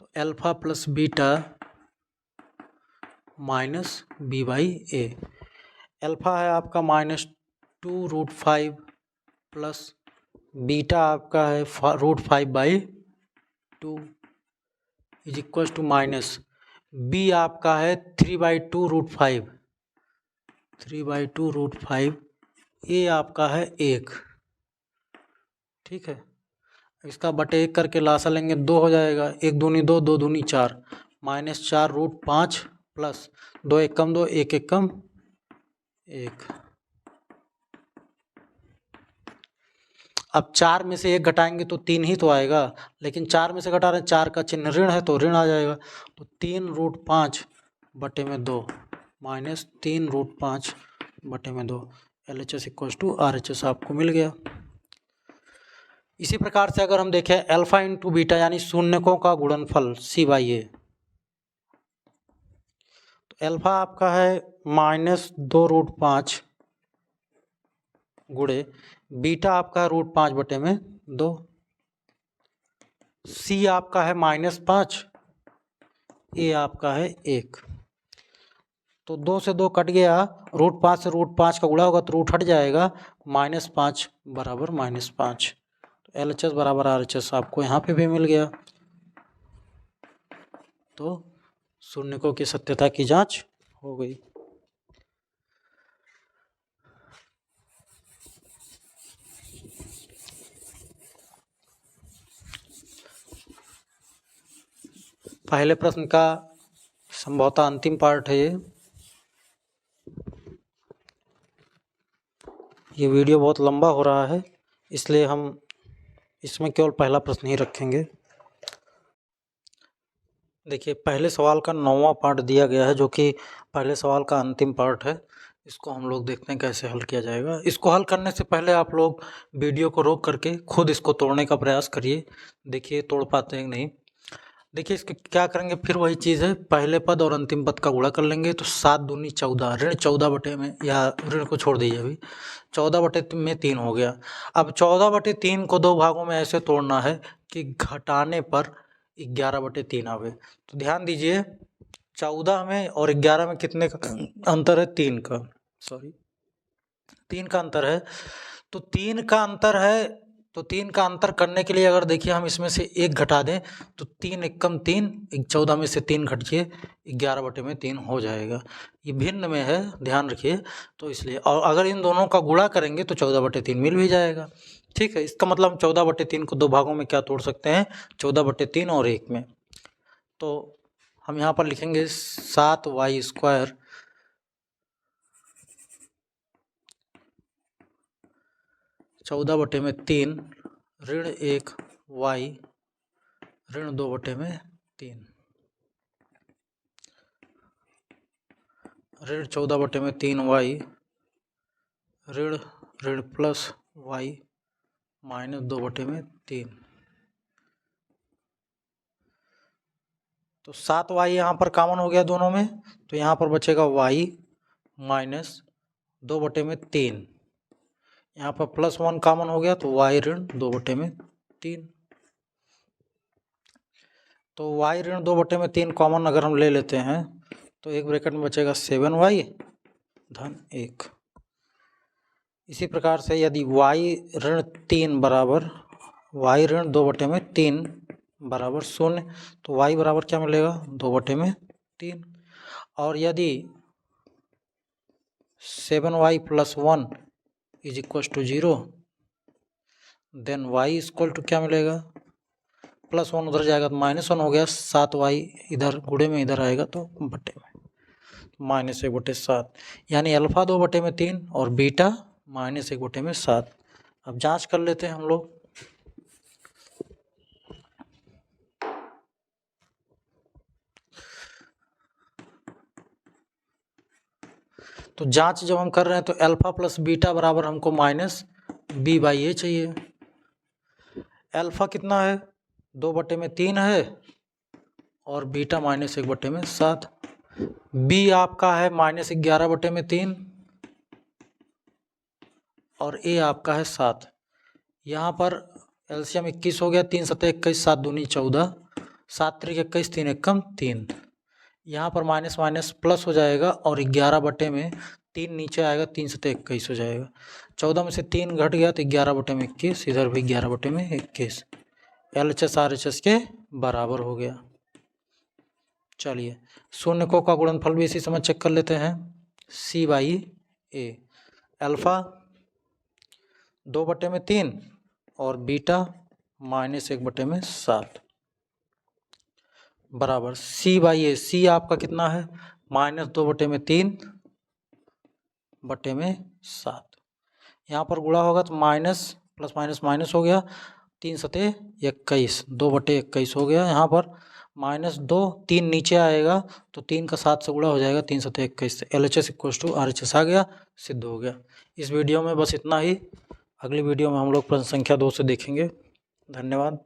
तो alpha plus beta minus b/a, alpha है आपका -2√5 प्लस बीटा आपका है √5/2 is equal to minus b आपका है 3/2√5, 3/2√5, a आपका है 1, ठीक है। इसका बटे 1 करके लासा लेंगे 2 हो जाएगा, 1 दूनी 2, 2 दूनी 4, -4√5 प्लस 2 1 कम 2, 1 1 कम 1। अब 4 में से 1 घटाएंगे तो 3 ही तो आएगा, लेकिन 4 में से घटा रहे हैं, 4 का चिन्ह ऋण है तो ऋण आ जाएगा। तो 3√5/2 minus 3√5/2, LHS equal to RHS आपको मिल गया। इसी प्रकार से अगर हम देखें अल्फा इंटू बीटा यानी शून्यकों का गुणनफल C/A, तो अल्फा आपका है -2√5 गुणे बीटा आपका √5/2, C आपका है -5, A आपका है 1। तो 2 से 2 कट गया, √5 से √5 का गुणा होगा तो रूट हट जाएगा, -5 बराबर -5। तो LHS बराबर RHS आपको यहाँ पे भी मिल गया। तो शून्यकों की सत्यता की जांच हो गई। पहले प्रश्न का संभवतः अंतिम पार्ट है ये वीडियो बहुत लंबा हो रहा है, इसलिए हम इसमें केवल पहला प्रश्न ही रखेंगे। देखिए पहले सवाल का 9वां पार्ट दिया गया है, जो कि पहले सवाल का अंतिम पार्ट है। इसको हम लोग देखते हैं कैसे हल किया जाएगा। इसको हल करने से पहले आप लोग वीडियो को रोक करके खुद इसको तोड़ने का प्रयास करिए, देखिए तोड़ पाते हैं कि नहीं। देखिए इसके क्या करेंगे, फिर वही चीज़ है, पहले पद और अंतिम पद का गुणा कर लेंगे तो 7 दूनी 14, ऋण 14 में, या ऋण को छोड़ दीजिए अभी, 14/3 हो गया। अब 14/3 को 2 भागों में ऐसे तोड़ना है कि घटाने पर 11/3 आवे। तो ध्यान दीजिए 14 में और 11 में कितने का अंतर है, 3 का, सॉरी 3 का अंतर है। तो 3 का अंतर है, तो 3 का अंतर करने के लिए अगर देखिए हम इसमें से 1 घटा दें तो 3 एकम 3, 14 में से 3 घटिए 11/3 हो जाएगा। ये भिन्न में है, ध्यान रखिए। तो इसलिए, और अगर इन दोनों का गुणा करेंगे तो 14/3 मिल भी जाएगा, ठीक है। इसका मतलब हम 14/3 को 2 भागों में क्या तोड़ सकते हैं, 14/3 और 1 में। तो हम यहाँ पर लिखेंगे 7y² (14/3) ऋण 1 y ऋण 2/3। ऋण 14/3y ऋण ऋण प्लस y माइनस 2/3। तो 7y यहाँ पर कॉमन हो गया दोनों में, तो यहाँ पर बचेगा y माइनस 2/3। यहाँ पर +1 कॉमन हो गया तो y ऋण 2/3। तो y ऋण 2/3 कॉमन अगर हम ले लेते हैं तो एक ब्रैकेट में बचेगा 7y धन 1। इसी प्रकार से यदि y ऋण 3 बराबर y ऋण 2/3 बराबर 0, तो y बराबर क्या मिलेगा 2/3। और यदि 7y + 1 = 0, देन y = क्या मिलेगा, +1 उधर जाएगा तो -1 हो गया, 7y इधर गुणे में इधर आएगा तो बटे में, -1/7। यानी अल्फा 2/3 और बीटा -1/7। अब जांच कर लेते हैं हम लोग। तो जांच जब हम कर रहे हैं तो अल्फा प्लस बीटा बराबर हमको -b/a चाहिए। अल्फा कितना है 2/3 है और बीटा -1/7। बी आपका है -11/3 और ए आपका है 7। यहाँ पर एलसीएम 21 हो गया, 3 × 7 = 21, 7 दूनी 14, 7 × 3 = 21, 3 × 1 = 3। यहाँ पर माइनस माइनस प्लस हो जाएगा और 11/3 नीचे आएगा, 3 × 7 = 21 हो जाएगा। 14 में से 3 घट गया तो 11/21, इधर भी 11/21। LHS RHS के बराबर हो गया। चलिए शून्यकों का गुणनफल भी इसी समय चेक कर लेते हैं। C/A अल्फा 2/3 और बीटा -1/7 बराबर C/A। C आपका कितना है -2/3/7। यहाँ पर गुणा होगा तो माइनस प्लस माइनस माइनस हो गया, 3 × 7 = 21, 2/21 हो गया। यहाँ पर -2, 3 नीचे आएगा तो 3 का 7 से गुणा हो जाएगा, 3 × 7 = 21। LHS = RHS आ गया, सिद्ध हो गया। इस वीडियो में बस इतना ही। अगली वीडियो में हम लोग प्रश्न संख्या 2 से देखेंगे। धन्यवाद।